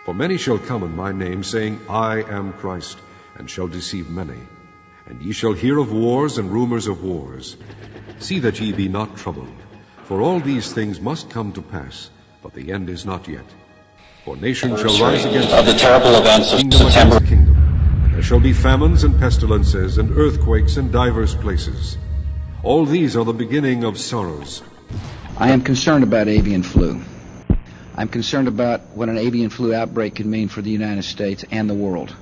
For many shall come in my name, saying, I am Christ, and shall deceive many. And ye shall hear of wars and rumors of wars. See that ye be not troubled. For all these things must come to pass, but the end is not yet. For nation shall rise against the terrible events of kingdom September. against kingdom. And there shall be famines and pestilences and earthquakes in divers places. All these are the beginning of sorrows. I am concerned about avian flu. I'm concerned about what an avian flu outbreak could mean for the United States and the world.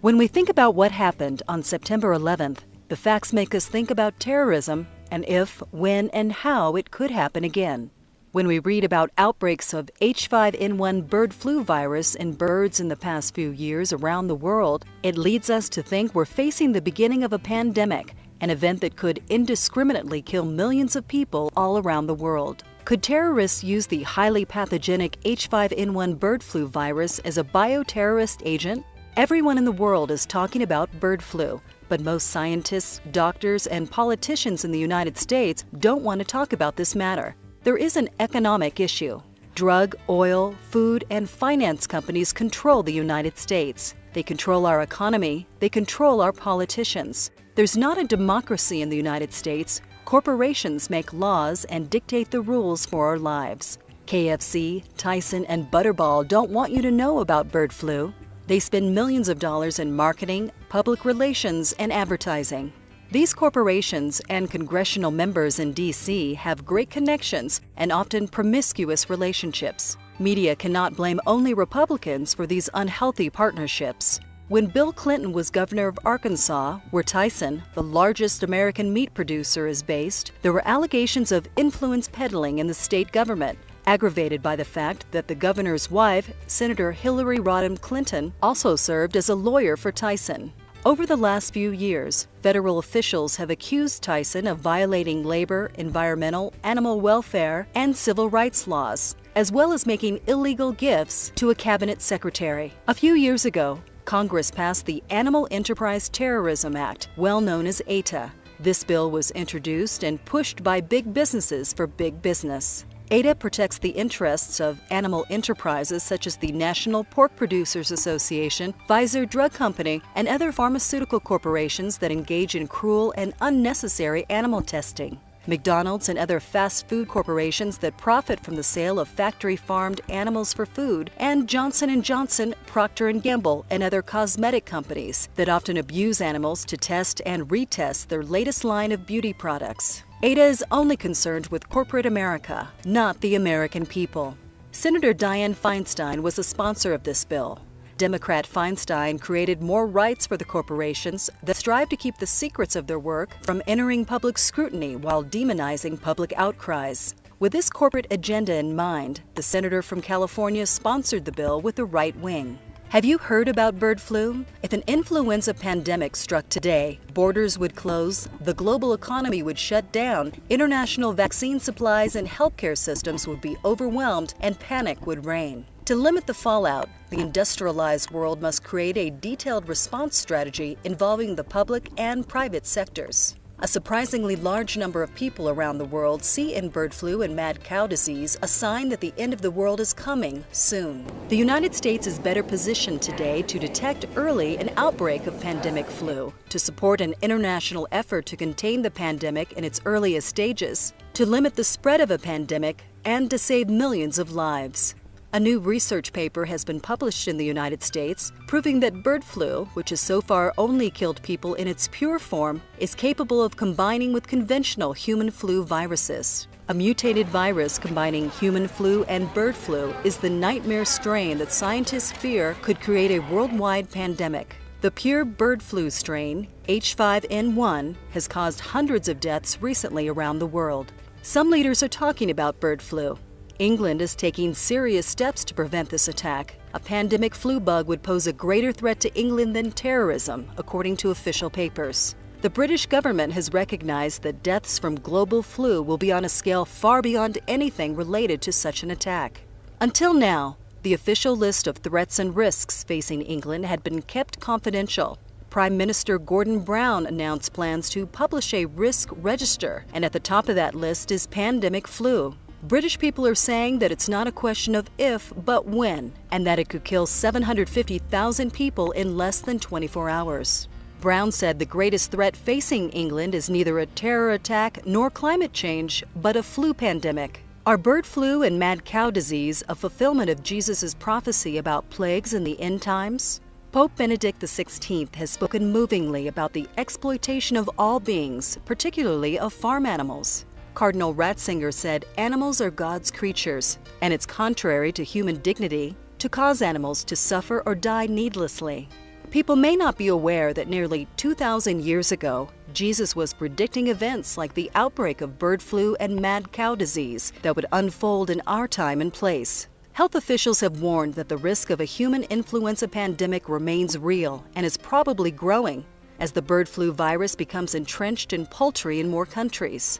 When we think about what happened on September 11th, the facts make us think about terrorism and if, when, and how it could happen again. When we read about outbreaks of H5N1 bird flu virus in birds in the past few years around the world, it leads us to think we're facing the beginning of a pandemic, an event that could indiscriminately kill millions of people all around the world. Could terrorists use the highly pathogenic H5N1 bird flu virus as a bioterrorist agent? Everyone in the world is talking about bird flu, but most scientists, doctors, and politicians in the United States don't want to talk about this matter. There is an economic issue. Drug, oil, food, and finance companies control the United States. They control our economy. They control our politicians. There's not a democracy in the United States. Corporations make laws and dictate the rules for our lives. KFC, Tyson, and Butterball don't want you to know about bird flu. They spend millions of dollars in marketing, public relations, and advertising. These corporations and congressional members in D.C. have great connections and often promiscuous relationships. Media cannot blame only Republicans for these unhealthy partnerships. When Bill Clinton was governor of Arkansas, where Tyson, the largest American meat producer, is based, there were allegations of influence peddling in the state government, aggravated by the fact that the governor's wife, Senator Hillary Rodham Clinton, also served as a lawyer for Tyson. Over the last few years, federal officials have accused Tyson of violating labor, environmental, animal welfare, and civil rights laws, as well as making illegal gifts to a cabinet secretary. A few years ago, Congress passed the Animal Enterprise Terrorism Act, well known as AETA. This bill was introduced and pushed by big businesses for big business. AETA protects the interests of animal enterprises such as the National Pork Producers Association, Pfizer Drug Company, and other pharmaceutical corporations that engage in cruel and unnecessary animal testing. McDonald's and other fast food corporations that profit from the sale of factory-farmed animals for food, and Johnson & Johnson, Procter & Gamble, and other cosmetic companies that often abuse animals to test and retest their latest line of beauty products. AETA is only concerned with corporate America, not the American people. Senator Dianne Feinstein was a sponsor of this bill. Democrat Feinstein created more rights for the corporations that strive to keep the secrets of their work from entering public scrutiny while demonizing public outcries. With this corporate agenda in mind, the senator from California sponsored the bill with the right wing. Have you heard about bird flu? If an influenza pandemic struck today, borders would close, the global economy would shut down, international vaccine supplies and healthcare systems would be overwhelmed, and panic would reign. To limit the fallout, the industrialized world must create a detailed response strategy involving the public and private sectors. A surprisingly large number of people around the world see in bird flu and mad cow disease a sign that the end of the world is coming soon. The United States is better positioned today to detect early an outbreak of pandemic flu, to support an international effort to contain the pandemic in its earliest stages, to limit the spread of a pandemic, and to save millions of lives. A new research paper has been published in the United States proving that bird flu, which has so far only killed people in its pure form, is capable of combining with conventional human flu viruses. A mutated virus combining human flu and bird flu is the nightmare strain that scientists fear could create a worldwide pandemic. The pure bird flu strain, H5N1, has caused hundreds of deaths recently around the world. Some leaders are talking about bird flu. England is taking serious steps to prevent this attack. A pandemic flu bug would pose a greater threat to England than terrorism, according to official papers. The British government has recognized that deaths from global flu will be on a scale far beyond anything related to such an attack. Until now, the official list of threats and risks facing England had been kept confidential. Prime Minister Gordon Brown announced plans to publish a risk register, and at the top of that list is pandemic flu. British people are saying that it's not a question of if, but when, and that it could kill 750,000 people in less than 24 hours. Brown said the greatest threat facing England is neither a terror attack nor climate change, but a flu pandemic. Are bird flu and mad cow disease a fulfillment of Jesus' prophecy about plagues in the end times? Pope Benedict XVI has spoken movingly about the exploitation of all beings, particularly of farm animals. Cardinal Ratzinger said animals are God's creatures, and it's contrary to human dignity to cause animals to suffer or die needlessly. People may not be aware that nearly 2,000 years ago, Jesus was predicting events like the outbreak of bird flu and mad cow disease that would unfold in our time and place. Health officials have warned that the risk of a human influenza pandemic remains real and is probably growing as the bird flu virus becomes entrenched in poultry in more countries.